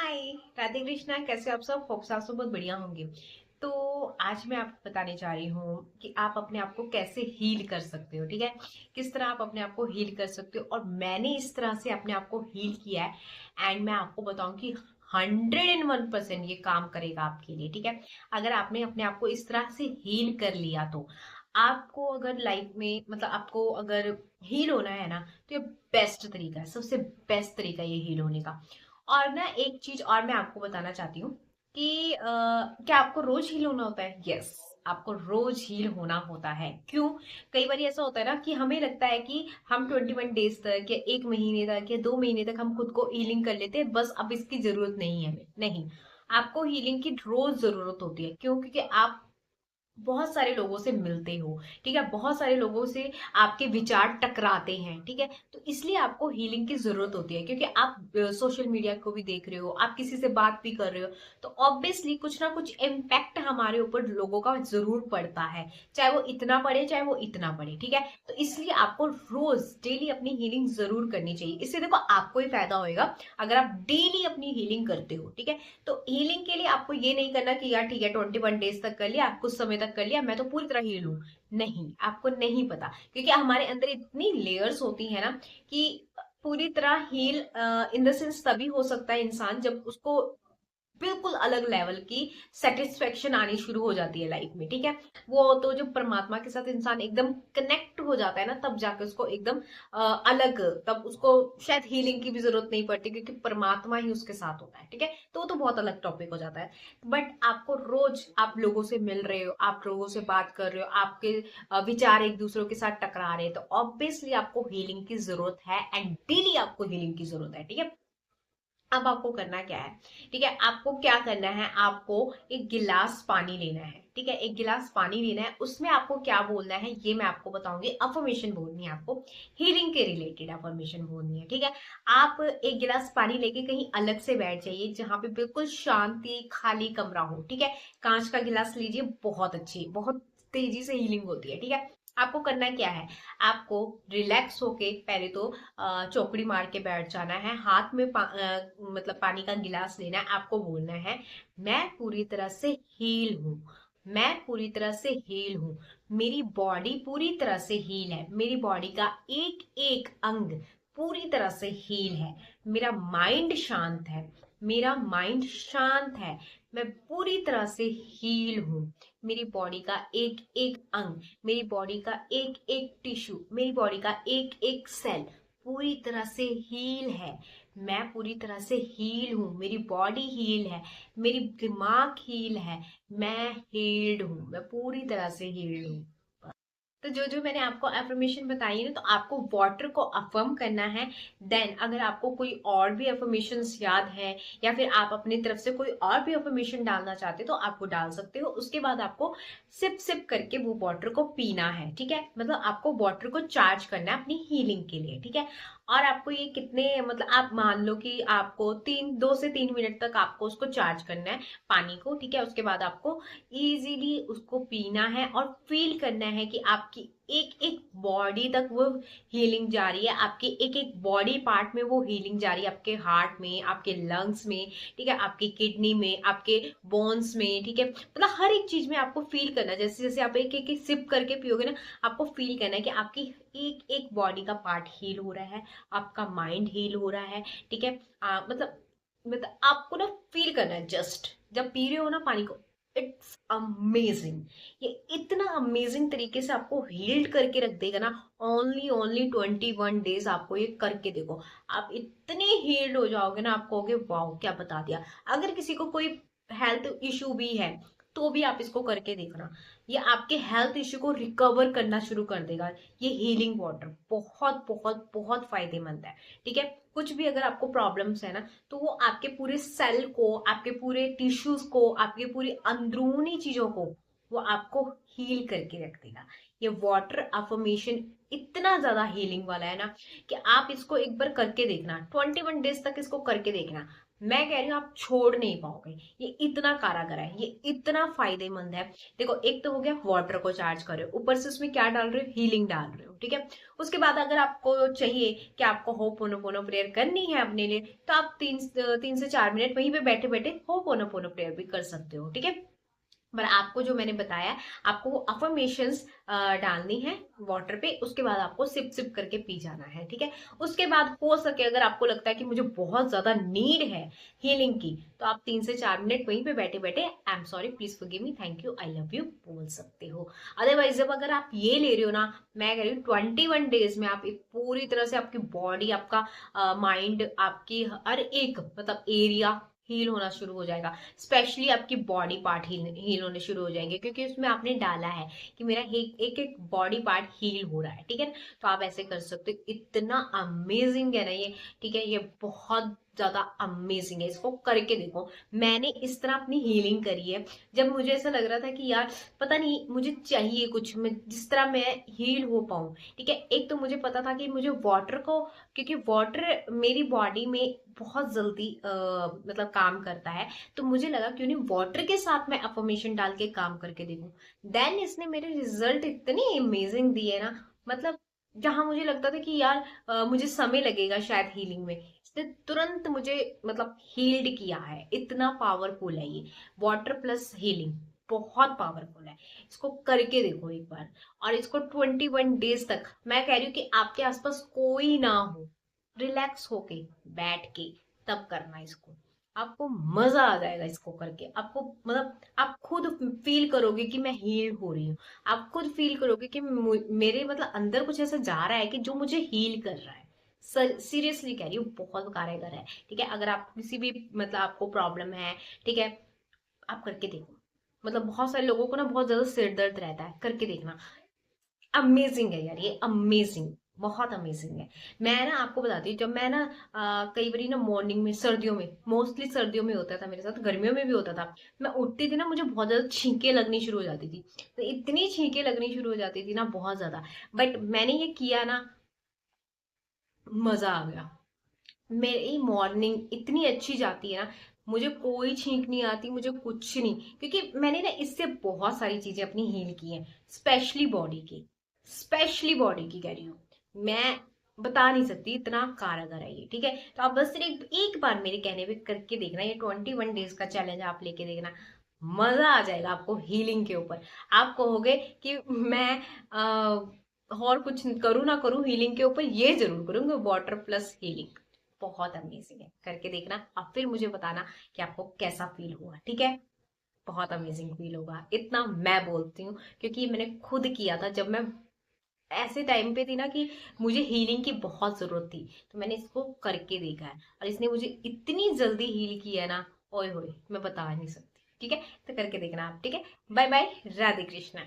हाय। राधे कृष्णा, कैसे हो आप सब? होप्स आप सब बहुत बढ़िया होंगे। तो आज मैं आपको बताने जा रही हूँ कि आप अपने आप को कैसे हील कर सकते हो। ठीक है, किस तरह आप अपने आप को हील कर सकते हो, और मैंने इस तरह से अपने आप को हील किया है। एंड मैं आपको बताऊं कि 101% ये काम करेगा आपके लिए। ठीक है, अगर आपने अपने आप को इस तरह से हील कर लिया तो आपको अगर लाइफ में आपको अगर हील होना है ना, तो ये बेस्ट तरीका है, सबसे बेस्ट तरीका ये हील होने का। और ना एक चीज और मैं आपको बताना चाहती हूँ कि क्या आपको रोज हील होना होता है? यस, आपको रोज हील होना होता है। क्यों? कई बार ऐसा होता है ना कि हमें लगता है कि हम 21 डेज तक या 1 महीने तक या 2 महीने तक हम खुद को हीलिंग कर लेते हैं, बस अब इसकी जरूरत नहीं है हमें। नहीं, आपको हीलिंग की रोज जरूरत होती है। क्यों? क्योंकि आप बहुत सारे लोगों से मिलते हो। ठीक है, बहुत सारे लोगों से आपके विचार टकराते हैं। ठीक है, तो इसलिए आपको हीलिंग की जरूरत होती है, क्योंकि आप सोशल मीडिया को भी देख रहे हो, आप किसी से बात भी कर रहे हो, तो ऑब्वियसली कुछ ना कुछ इम्पैक्ट हमारे ऊपर लोगों का जरूर पड़ता है, चाहे वो इतना पड़े चाहे वो इतना पड़े। ठीक है, तो इसलिए आपको रोज डेली अपनी हीलिंग जरूर करनी चाहिए। इससे देखो आपको ही फायदा होएगा अगर आप डेली अपनी हीलिंग करते हो। ठीक है, तो हीलिंग के लिए आपको ये नहीं करना कि यार ठीक है 21 डेज तक कर लिया, कुछ समय तक कर लिया, मैं तो पूरी तरह हील हूं। नहीं, आपको नहीं पता, क्योंकि हमारे अंदर इतनी लेयर्स होती है ना कि पूरी तरह हील इन द सेंस तभी हो सकता है इंसान जब उसको बिल्कुल अलग लेवल की सेटिस्फेक्शन आनी शुरू हो जाती है लाइफ में। ठीक है, वो तो जो परमात्मा के साथ इंसान एकदम कनेक्ट हो जाता है ना, तब जाके उसको एकदम अलग, तब उसको शायद हीलिंग की भी जरूरत नहीं पड़ती, क्योंकि परमात्मा ही उसके साथ होता है। ठीक है, तो वो तो बहुत अलग टॉपिक हो जाता है। बट आपको रोज आप लोगों से मिल रहे हो, आप लोगों से बात कर रहे हो, आपके विचार एक दूसरे के साथ टकरा रहे हैं, तो ऑब्वियसली आपको हीलिंग की जरूरत है, एंड डेली आपको हीलिंग की जरूरत है। ठीक है, अब आपको करना क्या है? ठीक है, आपको क्या करना है, आपको एक गिलास पानी लेना है। ठीक है, एक गिलास पानी लेना है, उसमें आपको क्या बोलना है ये मैं आपको बताऊंगी। अफर्मेशन बोलनी है आपको, हीलिंग के रिलेटेड अफर्मेशन बोलनी है। ठीक है, आप एक गिलास पानी लेके कहीं अलग से बैठ जाइए, जहां पे बिल्कुल शांति खाली कमरा हो। ठीक है, कांच का गिलास लीजिए, बहुत अच्छी, बहुत तेजी से हीलिंग होती है। ठीक है, आपको करना क्या है, आपको रिलैक्स होके पहले तो चौकड़ी मार के बैठ जाना है, हाथ में पानी का गिलास लेना है, आपको बोलना है मैं पूरी तरह से हील हूँ, मैं पूरी तरह से हील हूँ, मेरी बॉडी पूरी तरह से हील है, मेरी बॉडी का एक एक अंग पूरी तरह से हील है, मेरा माइंड शांत है, मेरा माइंड शांत है, मैं पूरी तरह से हील हूँ, मेरी बॉडी का एक एक अंग, मेरी बॉडी का एक एक टिश्यू, मेरी बॉडी का एक एक सेल पूरी तरह से हील है, मैं पूरी तरह से हील हूँ, मेरी बॉडी हील है, मेरी दिमाग हील है, मैं हील्ड हूँ, मैं पूरी तरह से हील्ड हूँ। तो जो जो मैंने आपको अफर्मेशन बताई है ना, तो आपको वाटर को अफर्म करना है। देन अगर आपको कोई और भी अफर्मेशंस याद है, या फिर आप अपनी तरफ से कोई और भी अफर्मेशन डालना चाहते हो, तो आपको डाल सकते हो। उसके बाद आपको सिप सिप करके वो वाटर को पीना है। ठीक है, आपको वाटर को चार्ज करना है अपनी हीलिंग के लिए। ठीक है, और आपको ये कितने आप मान लो कि आपको 2 से 3 मिनट तक आपको उसको चार्ज करना है पानी को। ठीक है, उसके बाद आपको इजीली उसको पीना है, और फील करना है कि आपकी एक एक बॉडी तक वो हीलिंग जा रही है, आपके एक एक बॉडी पार्ट में वो हीलिंग जा रही है, आपके हार्ट में, आपके लंग्स में, ठीक है, आपकी किडनी में, आपके बोन्स में। ठीक है, हर एक चीज में आपको फील करना है। जैसे जैसे आप एक एक सिप करके पियोगे ना, आपको फील करना है कि आपकी एक एक बॉडी का पार्ट हील हो रहा है, आपका माइंड हील हो रहा है। ठीक है, आपको ना फील करना है, जस्ट जब पी रहे हो ना पानी को, इट्स अमेजिंग। ये इतना अमेजिंग तरीके से आपको हील्ड करके रख देगा ना। ओनली ओनली 21 डेज आपको ये करके देखो, आप इतने हील्ड हो जाओगे ना, आप कहोगे वाओ क्या बता दिया। अगर किसी को कोई हेल्थ इशू भी है, तो भी आप इसको करके देखना, ये आपके हेल्थ इशू को रिकवर करना शुरू कर देगा। ये हीलिंग वाटर बहुत बहुत बहुत फायदेमंद है। ठीक है, कुछ भी अगर आपको प्रॉब्लम्स है ना, तो वो आपके पूरे सेल को, आपके पूरे टिश्यूज को, आपके पूरी अंदरूनी चीजों को वो आपको हील करके रख देगा। ये वाटर अफर्मेशन इतना ज्यादा हीलिंग वाला है ना कि आप इसको एक बार करके देखना, 21 डेज तक इसको करके देखना। मैं कह रही हूँ आप छोड़ नहीं पाओगे। ये इतना कारागर है, ये इतना फायदेमंद है। देखो, एक तो हो गया वाटर को चार्ज कर रहे हो, ऊपर से उसमें क्या डाल रहे हो, हीलिंग डाल रहे हो, ठीक है। उसके बाद अगर आपको चाहिए कि आपको होपोनोपोनो प्रेयर करनी है अपने लिए, तो आप 3 से 4 मिनट वहीं पे बैठे बैठे होपोनोपोनो प्रेयर भी कर सकते हो, ठीक है। पर आपको जो मैंने बताया, आपको वो अफर्मेशंस डालनी है वाटर पे, उसके बाद आपको सिप सिप करके पी जाना है, ठीक है। उसके बाद हो सके अगर आपको लगता है कि मुझे बहुत ज्यादा नीड है हीलिंग की, तो आप 3 से 4 मिनट वहीं पे बैठे बैठे I am sorry, please forgive me, thank you, I love you बोल सकते हो। अदरवाइज जब अगर आप ये ले रहे हो ना, मैं कह रही हूँ 21 डेज में आप एक पूरी तरह से आपकी बॉडी, आपका माइंड, आपकी हर एक मतलब एरिया हील होना शुरू हो जाएगा। स्पेशली आपकी बॉडी पार्ट हील होने शुरू हो जाएंगे, क्योंकि उसमें आपने डाला है कि मेरा एक एक बॉडी पार्ट हील हो रहा है, ठीक है। तो आप ऐसे कर सकते हो, इतना अमेजिंग है ना ये, ठीक है। ये बहुत ज्यादा अमेजिंग है, इसको करके देखो। मैंने इस तरह अपनी हीलिंग करी है, जब मुझे ऐसा लग रहा था कि यार पता नहीं मुझे चाहिए कुछ, मैं जिस तरह मैं हील हो पाऊं, ठीक है। एक तो मुझे पता था कि मुझे वाटर को, क्योंकि वाटर मेरी बॉडी में बहुत जल्दी मतलब काम करता है, तो मुझे लगा क्यों नहीं वाटर के साथ मैं अफर्मेशन डाल के काम करके देखूं। देन इसने मेरे रिजल्ट इतनी अमेजिंग दिए ना, मतलब जहां मुझे लगता था कि यार मुझे समय लगेगा शायद हीलिंग में, इसने तुरंत मुझे मतलब हील्ड किया है। इतना पावरफुल है ये वाटर प्लस हीलिंग, बहुत पावरफुल है। इसको करके देखो एक बार, और इसको 21 डेज तक, मैं कह रही हूँ कि आपके आसपास कोई ना हो, रिलैक्स होके बैठ के तब करना इसको। आपको मजा आ जाएगा इसको करके, आपको मतलब आप खुद फील करोगे कि मैं हील हो रही हूँ। आप खुद फील करोगे कि मेरे मतलब अंदर कुछ ऐसा जा रहा है कि जो मुझे हील कर रहा है। सर सीरियसली कह रही हूँ, बहुत कारगर है, ठीक है। अगर आप किसी भी मतलब आपको प्रॉब्लम है, ठीक है, आप करके देखो। मतलब बहुत सारे लोगों को ना बहुत ज्यादा सिर दर्द रहता है, करके देखना। अमेजिंग है यार ये, अमेजिंग, बहुत अमेजिंग है। मैं ना आपको बताती हूँ, जब मैं ना कई बारी ना मॉर्निंग में, सर्दियों में, मोस्टली सर्दियों में होता था मेरे साथ, गर्मियों में भी होता था, मैं उठती थी ना मुझे बहुत ज्यादा छींके लगनी शुरू हो जाती थी। तो इतनी छींके लगनी शुरू हो जाती थी ना, बहुत ज्यादा। बट मैंने ये किया ना, मजा आ गया। मेरी मॉर्निंग इतनी अच्छी जाती है ना, मुझे कोई छींक नहीं आती, मुझे कुछ नहीं, क्योंकि मैंने ना इससे बहुत सारी चीजें अपनी हील की हैं, स्पेशली बॉडी की, स्पेशली बॉडी की कह रही हूँ मैं, बता नहीं सकती, इतना कारगर है ये, ठीक है। तो आप बस सिर्फ एक बार मेरे कहने पे करके देखना, ये 21 डेज का चैलेंज आप लेके देखना, मजा आ जाएगा आपको हीलिंग के ऊपर। आप कहोगे कि मैं और कुछ करूँ ना करूँ हीलिंग के ऊपर, ये जरूर करूंगी वाटर प्लस हीलिंग। बहुत अमेजिंग है, करके देखना, अब फिर मुझे बताना कि आपको कैसा फील हुआ, ठीक है। बहुत अमेजिंग फील होगा, इतना मैं बोलती हूँ, क्योंकि मैंने खुद किया था जब मैं ऐसे टाइम पे थी ना कि मुझे हीलिंग की बहुत जरूरत थी, तो मैंने इसको करके देखा है, और इसने मुझे इतनी जल्दी हील किया है ना, ओए होए मैं बता नहीं सकती, ठीक है। तो करके देखना आप, ठीक है। Bye bye, Radhe Krishna.